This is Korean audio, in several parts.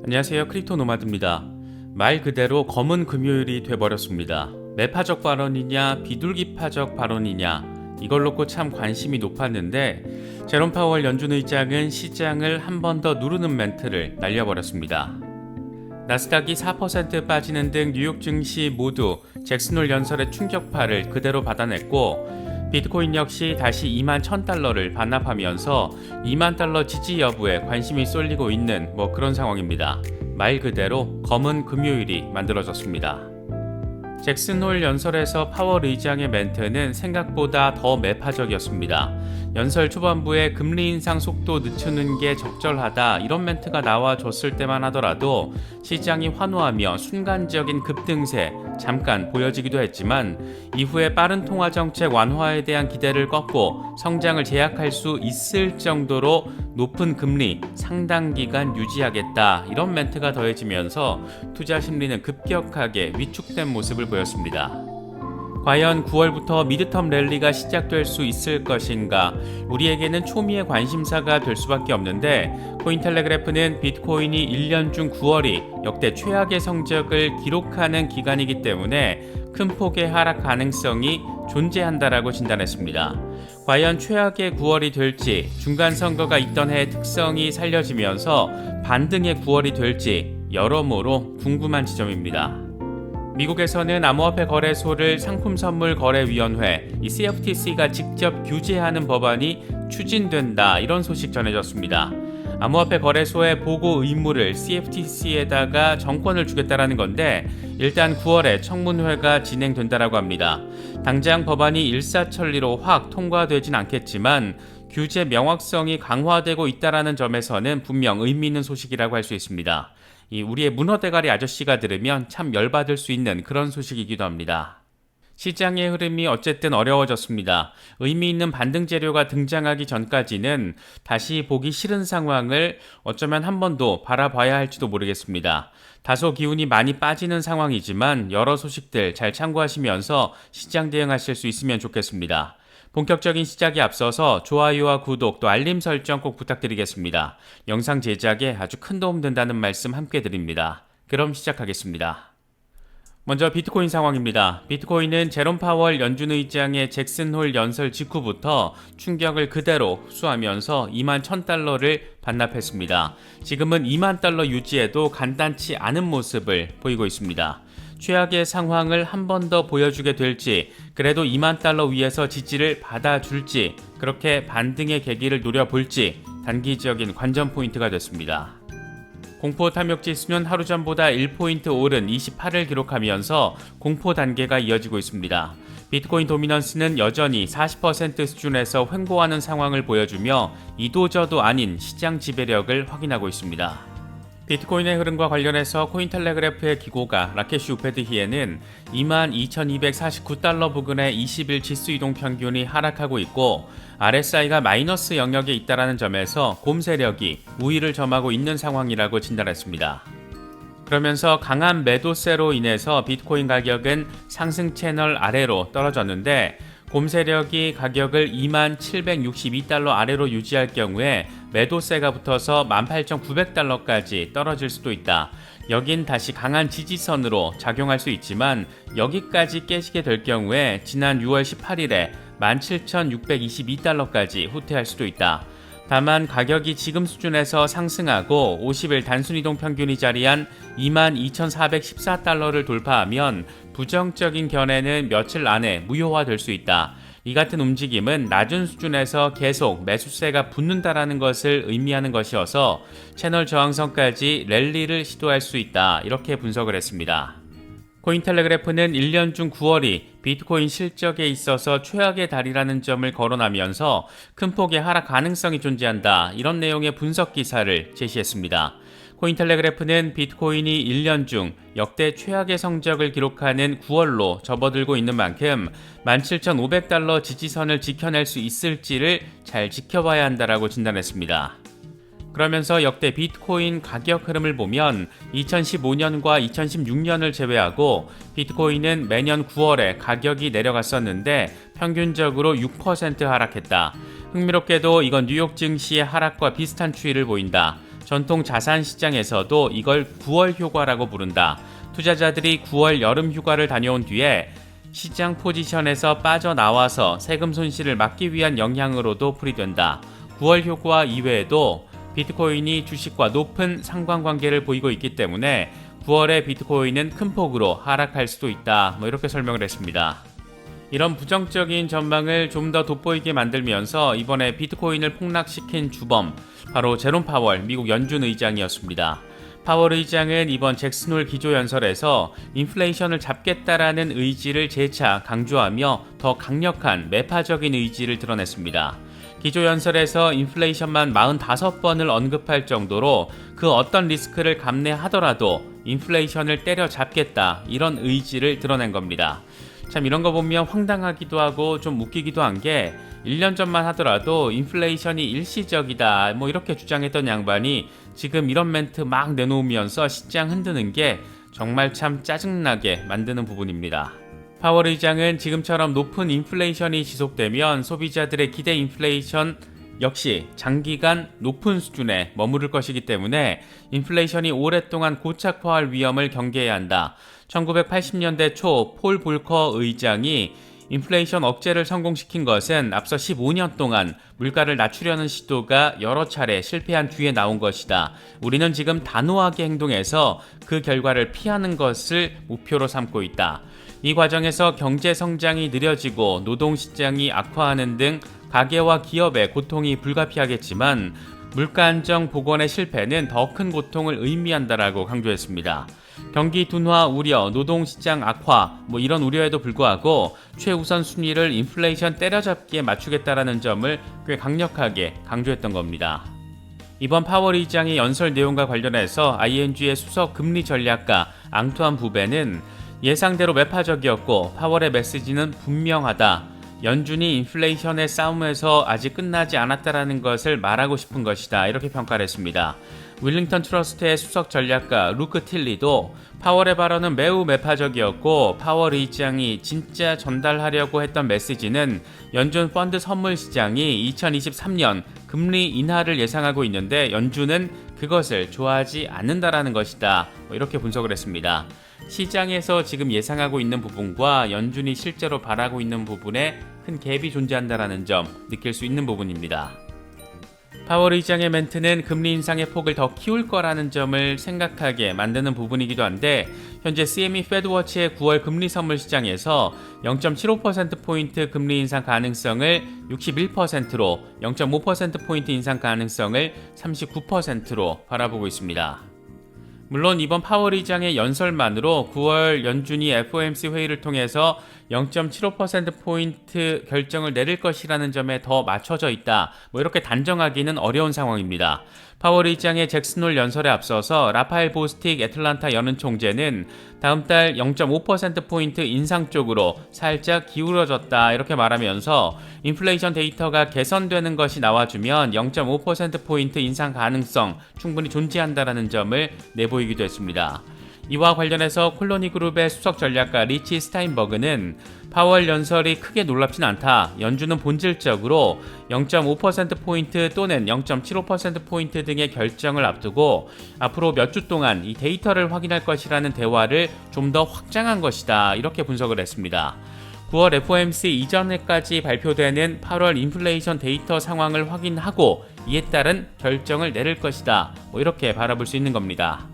안녕하세요. 크립토 노마드입니다. 말 그대로 검은 금요일이 돼버렸습니다. 매파적 발언이냐 비둘기파적 발언이냐 이걸 놓고 참 관심이 높았는데 제롬 파월 연준 의장은 시장을 한 번 더 누르는 멘트를 날려버렸습니다. 나스닥이 4% 빠지는 등 뉴욕 증시 모두 잭슨홀 연설의 충격파를 그대로 받아냈고 비트코인 역시 다시 2만 1000달러를 반납하면서 2만 달러 지지 여부에 관심이 쏠리고 있는 그런 상황입니다. 말 그대로 검은 금요일이 만들어졌습니다. 잭슨홀 연설에서 파월 의장의 멘트는 생각보다 더 매파적이었습니다. 연설 초반부에 금리 인상 속도 늦추는 게 적절하다 이런 멘트가 나와줬을 때만 하더라도 시장이 환호하며 순간적인 급등세 잠깐 보여지기도 했지만 이후에 빠른 통화정책 완화에 대한 기대를 꺾고 성장을 제약할 수 있을 정도로 높은 금리 상당 기간 유지하겠다 이런 멘트가 더해지면서 투자 심리는 급격하게 위축된 모습을 보였습니다. 과연 9월부터 미드텀 랠리가 시작될 수 있을 것인가? 우리에게는 초미의 관심사가 될 수밖에 없는데 코인텔레그래프는 비트코인이 1년 중 9월이 역대 최악의 성적을 기록하는 기간이기 때문에 큰 폭의 하락 가능성이 존재한다라고 진단했습니다. 과연 최악의 9월이 될지 중간 선거가 있던 해의 특성이 살려지면서 반등의 9월이 될지 여러모로 궁금한 지점입니다. 미국에서는 암호화폐 거래소를 상품선물거래위원회 CFTC가 직접 규제하는 법안이 추진된다 이런 소식 전해졌습니다. 암호화폐 거래소의 보고 의무를 CFTC에다가 정권을 주겠다라는 건데 일단 9월에 청문회가 진행된다라고 합니다. 당장 법안이 일사천리로 확 통과되진 않겠지만 규제 명확성이 강화되고 있다라는 점에서는 분명 의미 있는 소식이라고 할 수 있습니다. 우리의 문어대가리 아저씨가 들으면 참 열받을 수 있는 그런 소식이기도 합니다. 시장의 흐름이 어쨌든 어려워졌습니다. 의미 있는 반등 재료가 등장하기 전까지는 다시 보기 싫은 상황을 어쩌면 한 번 더 바라봐야 할지도 모르겠습니다. 다소 기운이 많이 빠지는 상황이지만 여러 소식들 잘 참고하시면서 시장 대응하실 수 있으면 좋겠습니다. 본격적인 시작에 앞서서 좋아요와 구독 또 알림 설정 꼭 부탁드리겠습니다. 영상 제작에 아주 큰 도움 된다는 말씀 함께 드립니다. 그럼 시작하겠습니다. 먼저 비트코인 상황입니다. 비트코인은 제롬 파월 연준 의장의 잭슨홀 연설 직후부터 충격을 그대로 흡수하면서 2만 1000달러를 반납했습니다. 지금은 2만 달러 유지에도 간단치 않은 모습을 보이고 있습니다. 최악의 상황을 한 번 더 보여주게 될지 그래도 2만 달러 위에서 지지를 받아줄지 그렇게 반등의 계기를 노려볼지 단기적인 관전 포인트가 됐습니다. 공포 탐욕 지수는 하루 전보다 1포인트 오른 28을 기록하면서 공포 단계가 이어지고 있습니다. 비트코인 도미넌스는 여전히 40% 수준에서 횡보하는 상황을 보여주며 이도저도 아닌 시장 지배력을 확인하고 있습니다. 비트코인의 흐름과 관련해서 코인텔레그래프의 기고가 라케시 우페드히에는 22,249달러 부근의 20일 지수 이동 평균이 하락하고 있고 RSI가 마이너스 영역에 있다는 점에서 곰 세력이 우위를 점하고 있는 상황이라고 진단했습니다. 그러면서 강한 매도세로 인해서 비트코인 가격은 상승 채널 아래로 떨어졌는데 곰 세력이 가격을 2762달러 아래로 유지할 경우에 매도세가 붙어서 18,900달러까지 떨어질 수도 있다. 여긴 다시 강한 지지선으로 작용할 수 있지만 여기까지 깨지게 될 경우에 지난 6월 18일에 17,622달러까지 후퇴할 수도 있다. 다만 가격이 지금 수준에서 상승하고 50일 단순이동 평균이 자리한 22,414달러를 돌파하면 부정적인 견해는 며칠 안에 무효화될 수 있다. 이 같은 움직임은 낮은 수준에서 계속 매수세가 붙는다라는 것을 의미하는 것이어서 채널 저항선까지 랠리를 시도할 수 있다. 이렇게 분석을 했습니다. 코인텔레그래프는 1년 중 9월이 비트코인 실적에 있어서 최악의 달이라는 점을 거론하면서 큰 폭의 하락 가능성이 존재한다. 이런 내용의 분석 기사를 제시했습니다. 코인텔레그래프는 비트코인이 1년 중 역대 최악의 성적을 기록하는 9월로 접어들고 있는 만큼 17,500달러 지지선을 지켜낼 수 있을지를 잘 지켜봐야 한다라고 진단했습니다. 그러면서 역대 비트코인 가격 흐름을 보면 2015년과 2016년을 제외하고 비트코인은 매년 9월에 가격이 내려갔었는데 평균적으로 6% 하락했다. 흥미롭게도 이건 뉴욕 증시의 하락과 비슷한 추이를 보인다. 전통 자산 시장에서도 이걸 9월 효과라고 부른다. 투자자들이 9월 여름 휴가를 다녀온 뒤에 시장 포지션에서 빠져나와서 세금 손실을 막기 위한 영향으로도 풀이된다. 9월 효과 이외에도 비트코인이 주식과 높은 상관관계를 보이고 있기 때문에 9월에 비트코인은 큰 폭으로 하락할 수도 있다. 이렇게 설명을 했습니다. 이런 부정적인 전망을 좀 더 돋보이게 만들면서 이번에 비트코인을 폭락시킨 주범, 바로 제롬 파월 미국 연준 의장이었습니다. 파월 의장은 이번 잭슨홀 기조연설에서 인플레이션을 잡겠다라는 의지를 재차 강조하며 더 강력한 매파적인 의지를 드러냈습니다. 기조연설에서 인플레이션만 45번을 언급할 정도로 그 어떤 리스크를 감내하더라도 인플레이션을 때려잡겠다, 이런 의지를 드러낸 겁니다. 참 이런 거 보면 황당하기도 하고 좀 웃기기도 한 게 1년 전만 하더라도 인플레이션이 일시적이다 이렇게 주장했던 양반이 지금 이런 멘트 막 내놓으면서 시장 흔드는 게 정말 참 짜증나게 만드는 부분입니다. 파월 의장은 지금처럼 높은 인플레이션이 지속되면 소비자들의 기대 인플레이션 역시 장기간 높은 수준에 머무를 것이기 때문에 인플레이션이 오랫동안 고착화할 위험을 경계해야 한다. 1980년대 초 폴 볼커 의장이 인플레이션 억제를 성공시킨 것은 앞서 15년 동안 물가를 낮추려는 시도가 여러 차례 실패한 뒤에 나온 것이다. 우리는 지금 단호하게 행동해서 그 결과를 피하는 것을 목표로 삼고 있다. 이 과정에서 경제 성장이 느려지고 노동시장이 악화하는 등 가계와 기업의 고통이 불가피하겠지만 물가 안정 복원의 실패는 더 큰 고통을 의미한다라고 강조했습니다. 경기 둔화 우려, 노동시장 악화 이런 우려에도 불구하고 최우선 순위를 인플레이션 때려잡기에 맞추겠다라는 점을 꽤 강력하게 강조했던 겁니다. 이번 파월 의장의 연설 내용과 관련해서 ING의 수석 금리 전략가 앙투안 부베는 예상대로 매파적이었고 파월의 메시지는 분명하다. 연준이 인플레이션의 싸움에서 아직 끝나지 않았다라는 것을 말하고 싶은 것이다. 이렇게 평가를 했습니다. 윌링턴 트러스트의 수석 전략가 루크 틸리도 파월의 발언은 매우 매파적이었고 파월 의장이 진짜 전달하려고 했던 메시지는 연준 펀드 선물 시장이 2023년 금리 인하를 예상하고 있는데 연준은 그것을 좋아하지 않는다라는 것이다. 이렇게 분석을 했습니다. 시장에서 지금 예상하고 있는 부분과 연준이 실제로 바라고 있는 부분에 큰 갭이 존재한다는 점 느낄 수 있는 부분입니다. 파월 의장의 멘트는 금리 인상의 폭을 더 키울 거라는 점을 생각하게 만드는 부분이기도 한데 현재 CME 페드워치의 9월 금리 선물 시장에서 0.75%포인트 금리 인상 가능성을 61%로 0.5%포인트 인상 가능성을 39%로 바라보고 있습니다. 물론 이번 파월 의장의 연설만으로 9월 연준이 FOMC 회의를 통해서 0.75%포인트 결정을 내릴 것이라는 점에 더 맞춰져 있다. 이렇게 단정하기는 어려운 상황입니다. 파월 의장의 잭슨홀 연설에 앞서서 라파엘 보스틱 애틀란타 연은 총재는 다음 달 0.5%포인트 인상 쪽으로 살짝 기울어졌다 이렇게 말하면서 인플레이션 데이터가 개선되는 것이 나와주면 0.5%포인트 인상 가능성 충분히 존재한다는 점을 내보이기도 했습니다. 이와 관련해서 콜로니 그룹의 수석 전략가 리치 스타인버그는 파월 연설이 크게 놀랍진 않다. 연준은 본질적으로 0.5%포인트 또는 0.75%포인트 등의 결정을 앞두고 앞으로 몇 주 동안 이 데이터를 확인할 것이라는 대화를 좀 더 확장한 것이다. 이렇게 분석을 했습니다. 9월 FOMC 이전에까지 발표되는 8월 인플레이션 데이터 상황을 확인하고 이에 따른 결정을 내릴 것이다. 이렇게 바라볼 수 있는 겁니다.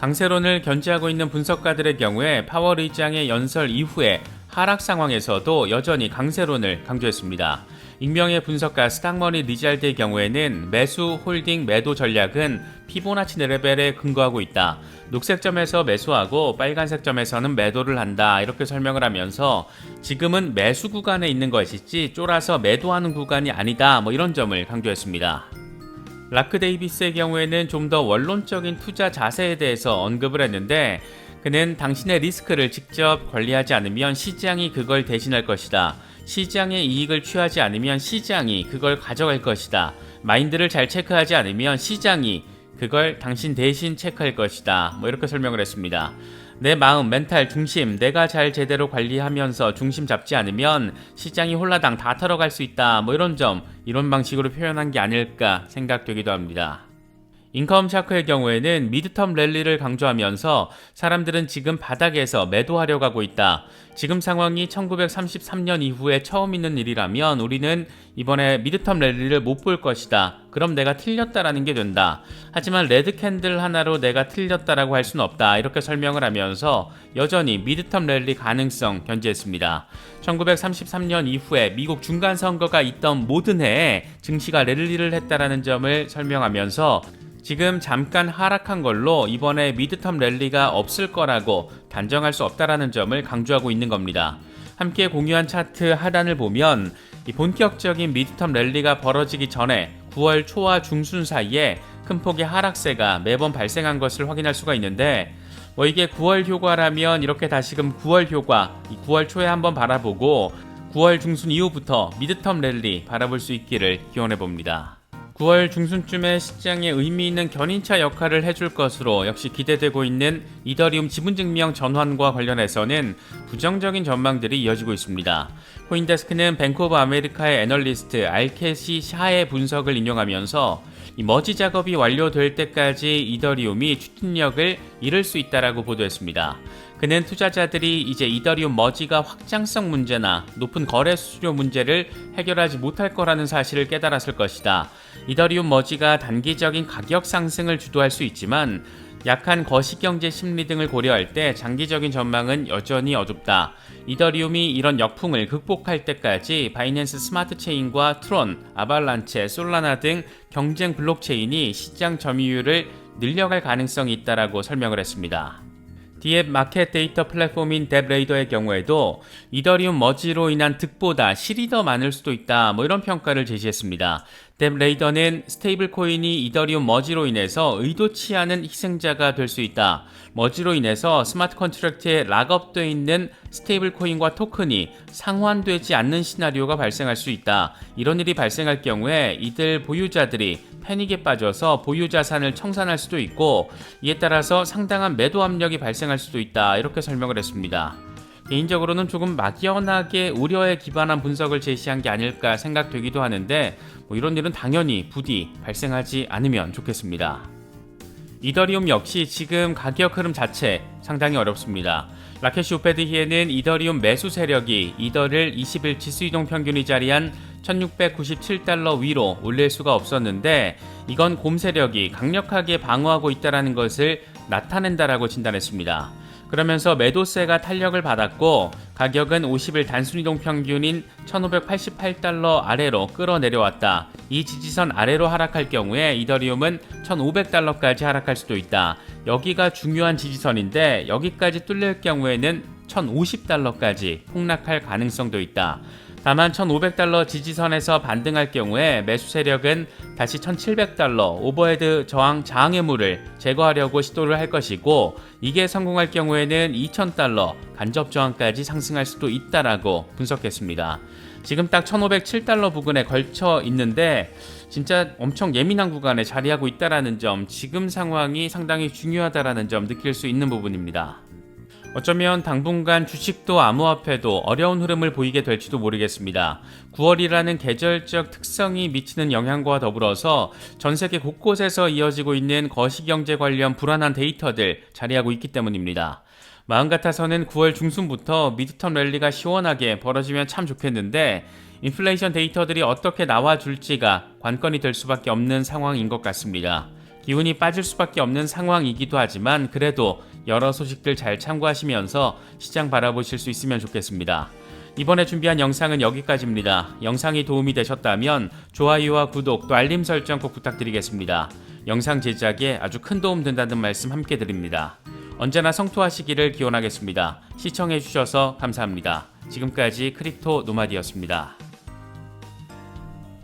강세론을 견지하고 있는 분석가들의 경우에 파월 의장의 연설 이후에 하락 상황에서도 여전히 강세론을 강조했습니다. 익명의 분석가 스탁머니 리잘드의 경우에는 매수, 홀딩, 매도 전략은 피보나치 레벨에 근거하고 있다. 녹색 점에서 매수하고 빨간색 점에서는 매도를 한다. 이렇게 설명을 하면서 지금은 매수 구간에 있는 것이지 쫄아서 매도하는 구간이 아니다. 이런 점을 강조했습니다. 라크 데이비스의 경우에는 좀 더 원론적인 투자 자세에 대해서 언급을 했는데 그는 당신의 리스크를 직접 관리하지 않으면 시장이 그걸 대신할 것이다. 시장의 이익을 취하지 않으면 시장이 그걸 가져갈 것이다. 마인드를 잘 체크하지 않으면 시장이 그걸 당신 대신 체크할 것이다. 이렇게 설명을 했습니다. 내 마음, 멘탈, 중심, 내가 잘 제대로 관리하면서 중심 잡지 않으면 시장이 홀라당 다 털어갈 수 있다. 이런 점, 이런 방식으로 표현한 게 아닐까 생각되기도 합니다. 인컴 샤크의 경우에는 미드텀 랠리를 강조하면서 사람들은 지금 바닥에서 매도하려고 하고 있다. 지금 상황이 1933년 이후에 처음 있는 일이라면 우리는 이번에 미드텀 랠리를 못 볼 것이다. 그럼 내가 틀렸다라는 게 된다. 하지만 레드 캔들 하나로 내가 틀렸다라고 할 수는 없다. 이렇게 설명을 하면서 여전히 미드텀 랠리 가능성 견지했습니다. 1933년 이후에 미국 중간 선거가 있던 모든 해에 증시가 랠리를 했다라는 점을 설명하면서 지금 잠깐 하락한 걸로 이번에 미드텀 랠리가 없을 거라고 단정할 수 없다라는 점을 강조하고 있는 겁니다. 함께 공유한 차트 하단을 보면 이 본격적인 미드텀 랠리가 벌어지기 전에 9월 초와 중순 사이에 큰 폭의 하락세가 매번 발생한 것을 확인할 수가 있는데 이게 9월 효과라면 이렇게 다시금 9월 효과, 이 9월 초에 한번 바라보고 9월 중순 이후부터 미드텀 랠리 바라볼 수 있기를 기원해 봅니다. 9월 중순쯤에 시장에 의미 있는 견인차 역할을 해줄 것으로 역시 기대되고 있는 이더리움 지분증명 전환과 관련해서는 부정적인 전망들이 이어지고 있습니다. 코인데스크는 뱅크 오브 아메리카의 애널리스트 알케시 샤의 분석을 인용하면서 이 머지 작업이 완료될 때까지 이더리움이 추진력을 잃을 수 있다라고 보도했습니다. 그는 투자자들이 이제 이더리움 머지가 확장성 문제나 높은 거래 수수료 문제를 해결하지 못할 거라는 사실을 깨달았을 것이다. 이더리움 머지가 단기적인 가격 상승을 주도할 수 있지만 약한 거시경제 심리 등을 고려할 때 장기적인 전망은 여전히 어둡다. 이더리움이 이런 역풍을 극복할 때까지 바이낸스 스마트 체인과 트론, 아발란체, 솔라나 등 경쟁 블록체인이 시장 점유율을 늘려갈 가능성이 있다라고 설명을 했습니다. 디앱 마켓 데이터 플랫폼인 뎁레이더의 경우에도 이더리움 머지로 인한 득보다 실이 더 많을 수도 있다. 이런 평가를 제시했습니다. 뎁레이더는 스테이블 코인이 이더리움 머지로 인해서 의도치 않은 희생자가 될 수 있다. 머지로 인해서 스마트 컨트랙트에 락업되어 있는 스테이블 코인과 토큰이 상환되지 않는 시나리오가 발생할 수 있다. 이런 일이 발생할 경우에 이들 보유자들이 패닉에 빠져서 보유 자산을 청산할 수도 있고 이에 따라서 상당한 매도 압력이 발생할 수도 있다. 이렇게 설명을 했습니다. 개인적으로는 조금 막연하게 우려에 기반한 분석을 제시한 게 아닐까 생각되기도 하는데 이런 일은 당연히 부디 발생하지 않으면 좋겠습니다. 이더리움 역시 지금 가격 흐름 자체 상당히 어렵습니다. 라케시 우페드히에는 이더리움 매수 세력이 이더를 20일 지수이동 평균이 자리한 1697달러 위로 올릴 수가 없었는데 이건 곰 세력이 강력하게 방어하고 있다는 것을 나타낸다라고 진단했습니다. 그러면서 매도세가 탄력을 받았고 가격은 50일 단순이동 평균인 1588달러 아래로 끌어내려왔다. 이 지지선 아래로 하락할 경우에 이더리움은 1500달러까지 하락할 수도 있다. 여기가 중요한 지지선인데 여기까지 뚫릴 경우에는 1050달러까지 폭락할 가능성도 있다. 다만 1500달러 지지선에서 반등할 경우에 매수 세력은 다시 1700달러 오버헤드 저항 장애물을 제거하려고 시도를 할 것이고 이게 성공할 경우에는 2000달러 간접 저항까지 상승할 수도 있다라고 분석했습니다. 지금 딱 1507달러 부근에 걸쳐 있는데 진짜 엄청 예민한 구간에 자리하고 있다라는 점, 지금 상황이 상당히 중요하다라는 점 느낄 수 있는 부분입니다. 어쩌면 당분간 주식도 암호화폐도 어려운 흐름을 보이게 될지도 모르겠습니다. 9월이라는 계절적 특성이 미치는 영향과 더불어서 전 세계 곳곳에서 이어지고 있는 거시경제 관련 불안한 데이터들 자리하고 있기 때문입니다. 마음 같아서는 9월 중순부터 미드텀 랠리가 시원하게 벌어지면 참 좋겠는데 인플레이션 데이터들이 어떻게 나와줄지가 관건이 될 수밖에 없는 상황인 것 같습니다. 기운이 빠질 수밖에 없는 상황이기도 하지만 그래도 여러 소식들 잘 참고하시면서 시장 바라보실 수 있으면 좋겠습니다. 이번에 준비한 영상은 여기까지입니다. 영상이 도움이 되셨다면 좋아요와 구독 또 알림 설정 꼭 부탁드리겠습니다. 영상 제작에 아주 큰 도움 된다는 말씀 함께 드립니다. 언제나 성토하시기를 기원하겠습니다. 시청해주셔서 감사합니다. 지금까지 크립토 노마디였습니다.